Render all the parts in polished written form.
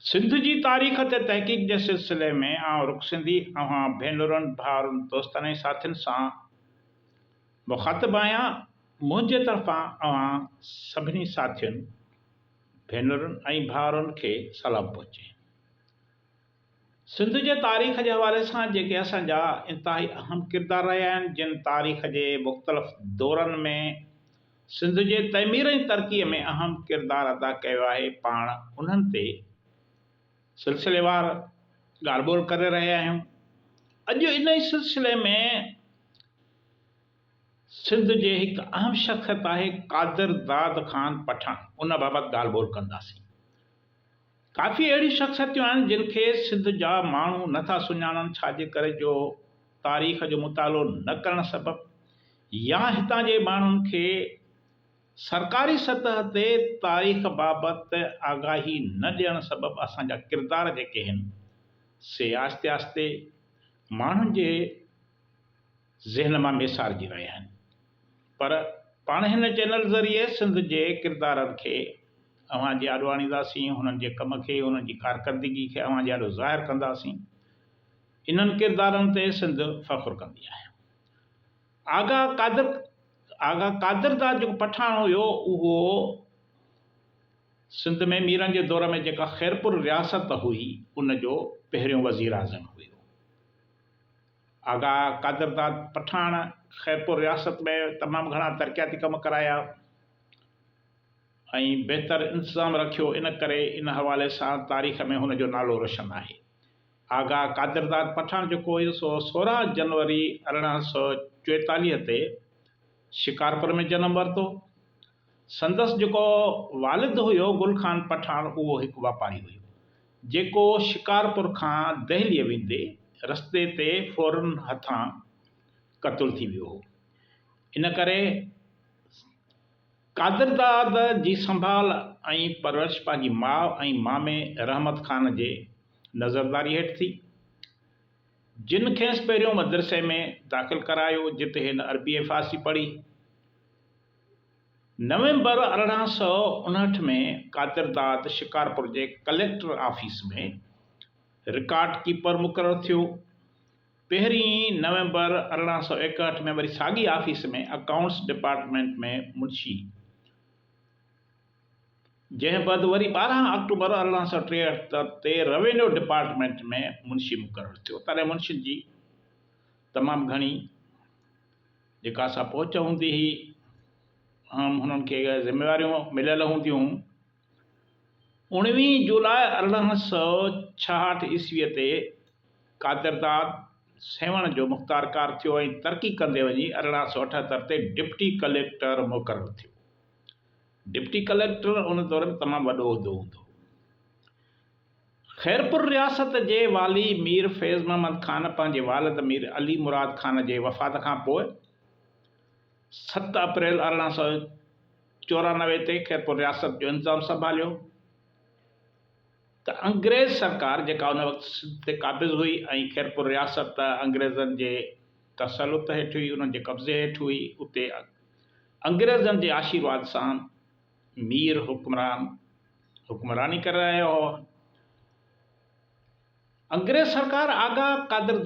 सिंध जी तारीख़ ते तहक़ीक़ जे सिलसिले में आउं रुख़ सिंधी भेनरुनि भाउरनि दोस्तनि ऐं साथियुनि सां मुख़ातिबु आहियां। मुंहिंजे तरफ़ां सभिनी साथियुनि भेनरुनि ऐं भाउरनि खे सलाम पहुचे। सिंध जे तारीख़ जे हवाले सां जेके असांजा इंतिहाई अहम किरदार रहिया आहिनि, जिन तारीख़ जे मुख़्तलिफ़ दौरनि में सिंध जे तइमीर ऐं तरक़ीअ में अहम किरदार अदा कयो आहे, पाण उन्हनि ते सिलसिलेवार ॻाल्हि ॿोल करे रहिया आहियूं। अॼु इन ई सिलसिले में सिंध जे हिकु अहम शख़्सियत आहे कादिर दाद ख़ान पठान, उन बाबति ॻाल्हि ॿोल कंदासीं। काफ़ी अहिड़ी शख़्सियतूं आहिनि जिन खे सिंध जा माण्हू नथा सुञाणनि, छाजे करे जो तारीख़ जो मुतालो न करण सबबु या हितां जे माण्हुनि खे सरकारी सतह ते तारीख़ बाबति आगाही न ॾियण सबबु असांजा किरदार जेके आहिनि से आस्ते आस्ते माण्हुनि जे ज़हन मां मेसारजी रहिया आहिनि। पर पाण हिन चैनल ज़रिए सिंध जे किरदारनि खे अव्हां जे आॾो आणींदासीं, हुननि जे कम खे, हुननि जी कारकर्दगी खे अव्हां जे आॾो ज़ाहिर कंदासीं। इन्हनि किरदारनि ते सिंध फ़ख़ुरु कंदी आहे। आगा कादिर दाद जेको पठान हुयो, उहो सिंध में मीरनि जे दौर में जेका ख़ैरपुर रियासत हुई, उन जो पहिरियों वज़ीर आज़म हुयो। आगा कादिर दाद पठान ख़ैरपुर रियासत में तमामु घणा तरक़ियाती कम कराया ऐं बहितर इंतज़ाम रखियो। इन करे इन हवाले सां तारीख़ में हुन जो नालो रोशन आहे। आगा कादिर दाद पठान जेको हुयो सो 16 जनवरी 1844 ते शिकारपुर में जनम वरितो। संदसि जेको वालिद हुयो गुल खान पठान, उहो हिकु वापारी हुयो जेको शिकारपुर खां दहलीअ वेंदे रस्ते ते फौरन हथां क़तल थी वियो हो। इन करे कादिर दाद जी संभाल ऐं परवरिश पंहिंजी माउ ऐं मामे रहमत खान जे नज़रदारी हेठि थी, जिन खेसि पहिरियों मदरसे में दाख़िल करायो, जिते हिन अरबी ऐं फ़ारसी पढ़ी। नवंबर 1859 में कादिर दाद शिकारपुर जे कलेक्टर ऑफिस में रिकॉर्ड कीपर मुक़ररु थियो। पहिरीं नवंबर 1861 में वरी साॻी ऑफिस में अकाउंट्स डिपार्टमेंट में मुंशी, जंहिं बैदि वरी 12 अक्टूबर 1863 ते रेवेन्यू डिपार्टमेंट में मुंशी मुक़ररु थियो। तॾहिं मुंशी जी तमामु घणी जेका असां पहुच हूंदी हुई, हुननि खे ज़िम्मेवारियूं मिलियल हूंदियूं। 19 जुलाई 1866 ईस्वीअ ते कादिर दाद सेवण जो मुख़्तारकार थियो ऐं तरक़ी कंदे वञी 1878 ते डिप्टी कलेक्टर मुक़ररु थियो। डिप्टी कलेक्टर उन दौर में तमामु वॾो उहिदो हूंदो। ख़ैरपुर रियासत जे वाली मीर फैज़ मोहम्मद ख़ान पंहिंजे वालिद मीर अली मुराद ख़ान जे वफ़ात खां पोइ 7 अप्रैल 1894 ते ख़ैरपुर रियासत जो इंतज़ाम संभालियो। त अंग्रेज़ सरकार जेका उन वक़्तु सिंध ते क़ाबिज़ हुई ऐं ख़ैरपुर रियासत अंग्रेज़नि जे तसलुत हेठि हुई, उन्हनि जे कब्ज़े हेठि हुई, उते अंग्रेज़नि जे आशीर्वाद सां मीर हुक्मरानी करे रहियो हो। अंग्रेज़ सरकार आगा कादिर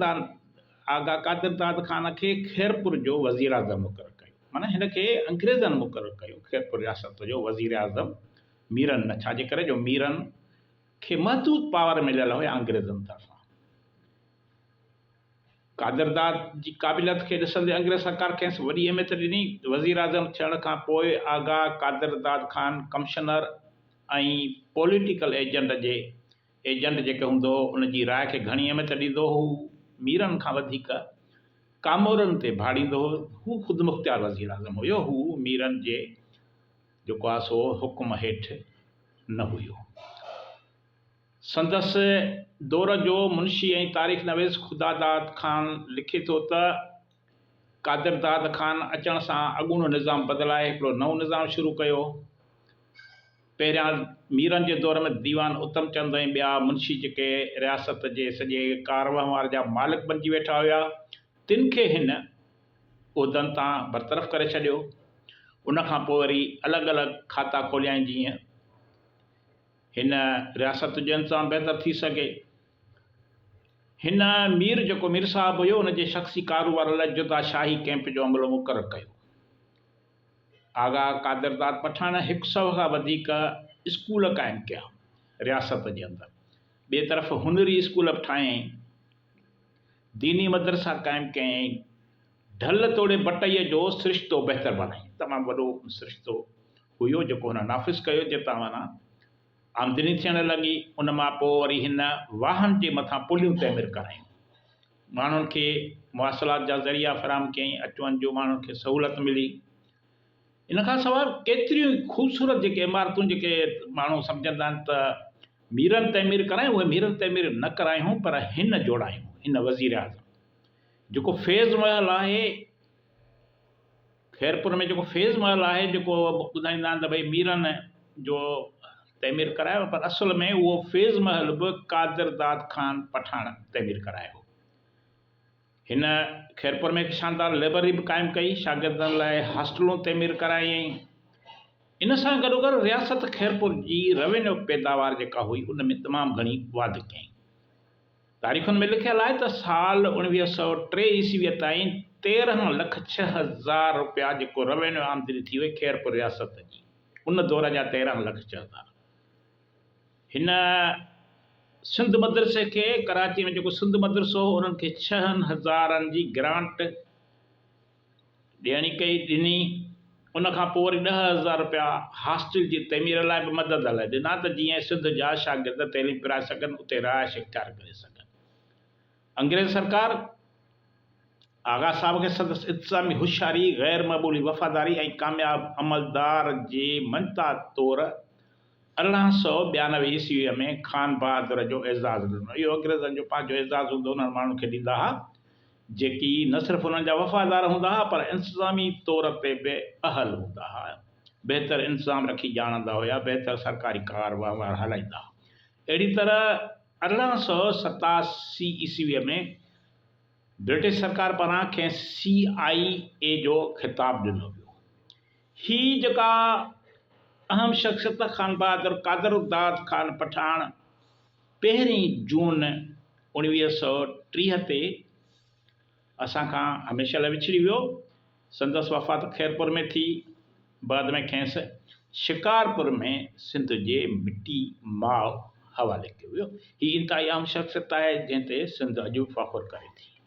दाद ख़ान खे ख़ैरपुर जो वज़ीर आज़म मुक़ररु कयो। माना हिन खे अंग्रेज़नि मुक़ररु कयो ख़ैरपुर रियासत जो वज़ीर आज़म, मीरनि न, छाजे करे जो मीरनि खे महदूद पावर मिलियल हुया अंग्रेज़नि तरफ़ां। कादिर दाद जी क़ाबिलियत खे ॾिसंदे अंग्रेज़ सरकार खेसि वॾी अहमियत ॾिनी। वज़ीर आज़म थियण खां पोइ आगा कादिर दाद ख़ान कमिश्नर ऐं पॉलिटिकल एजेंट जेके हूंदो हो, उन जी राय खे घणी अहमियत ॾींदो हो। मीरनि खां वधीक कामोरनि ते भाड़ींदो हो। हू ख़ुदि मुख़्तियार वज़ीर आज़म हुयो, हू मीरनि जे जेको आहे सो हुकुम हेठि न हुयो। संदसि दौर जो मुंशी ऐं तारीख़ नवीस ख़ुदा दाद ख़ान लिखे थो त कादिर दाद ख़ान अचण सां अॻूणो निज़ाम बदिलाए हिकिड़ो नओं निज़ाम शुरू कयो। पहिरियां मीरनि जे दौर में दीवान उत्तम चंद ऐं ॿिया मुंशी जेके रियासत जे सॼे कारवहिंवार जा मालिक बणिजी वेठा हुया, तिन खे हिन उहिदनि तां बरतरफ़ करे छॾियो। उनखां पोइ वरी अलॻि अलॻि खाता खोलियाईं। जीअं हिन रियासत जो इंतज़ाम बहितर थी सघे। हिन मीर जेको मीर साहिबु हुयो हुनजे शख़्सी कारोबार लाइ जुदा शाही कैंप जो अमलो मुक़ररु कयो। आगा कादरदाद पठान 100 खां वधीक स्कूल क़ाइमु कया रियासत जे अंदरि। ॿिए तरफ़ हुनरी स्कूल बि ठाहियईं, दीनी मदरसा क़ाइमु कयईं, ढल तोड़े बटईअ जो सिरिश्तो बहितर बणाई। तमामु वॾो सिरिश्तो हुयो जेको हुन नाफ़िज़ कयो, जितां वञा आमदनी थियणु लॻी। उन मां पोइ वरी हिन वाहन जे मथां पुलियूं तइमीर करायूं, माण्हुनि खे मुवासिलात जा ज़रिया फ़राहम कयईं, अचु वञ जो माण्हुनि खे सहूलियत मिली। इन खां सवाइ केतिरियूं ख़ूबसूरत जेके इमारतूं जेके माण्हू सम्झंदा आहिनि त मीरनि तइमीर करायूं, उहे मीरनि तइमीर न करायूं, पर हिन जोड़ायूं। हिन वज़ीर आज़म जेको फैज़ महल आहे, खैरपुर में जेको फैज़ महल आहे, जेको ॿुधाईंदा आहिनि त भई मीरनि जो तइमीर करायो, पर असुल में उहो फैज़ महल बि कादरदाद ख़ान पठान तइमीर करायो। हिन खैरपुर में शानदार लाइब्रेरी बि क़ाइमु कई, शागिर्दनि लाइ हॉस्टलूं तइमीर करायईं। इन सां गॾोगॾु रियासत खैरपुर जी रेवेन्यू पैदावार जेका हुई उन में तमामु घणी वाधि कयईं। तारीख़ुनि में लिखियलु आहे त साल 1903 ईस्वीअ ताईं 13,06,000 रुपया जेको रेवेन्यू आमदनी थी वई खैरपुर रियासत जी, उन दौर जा 13,06,000। हिन सिंध मदरसे खे, कराची में जेको सिंध मदरसो हो, उन्हनि खे 6,000 जी ग्रांट ॾिनी। उनखां पोइ वरी 10,000 रुपया हॉस्टल जी तइमीर लाइ बि मदद लाइ ॾिना, त जीअं सिंध जा शागिर्द तइलीम पिराए सघनि, उते रहाइश इख्तियार करे सघनि। अंग्रेज़ सरकार आगा साहब खे संदसि इंतिज़ामी होशियारी, ग़ैर मक़बूली वफ़ादारी ऐं कामयाब अमलदार जे मंता तौरु 1892 ईस्वीअ में खान बहादुर जो एज़ाज़ु ॾिनो। इहो अंग्रेज़नि जो पंहिंजो एज़ाज़ु हूंदो, उन्हनि माण्हुनि खे ॾींदा हुआ जेकी न सिर्फ़ु उन्हनि जा वफ़ादार हूंदा हुआ, पर इंतिज़ामी तौर ते बि अहल हूंदा हुआ, बहितर इंतिज़ाम रखी ॼाणंदा हुआ, बहितर सरकारी कारोबार हलाईंदा हुआ। अहिड़ी तरह 1887 ईस्वीअ में ब्रिटिश सरकार पारां कंहिं CIA जो ख़िताबु ॾिनो वियो। ही जेका अहम शख़्सियत खान बहादुर कादरदाद ख़ान पठान 1 जून 1930 ते असां खां हमेशह लाइ विछड़ी वियो। संदसि वफ़ात खैरपुर में थी, बाद में खेसि शिकारपुर में सिंध जे मिटी माउ हवाले कयो वियो। ही इंतिहाई अहम शख़्सियत आहे जंहिं ते सिंध अॼु फ़ख़ुरु करे थी।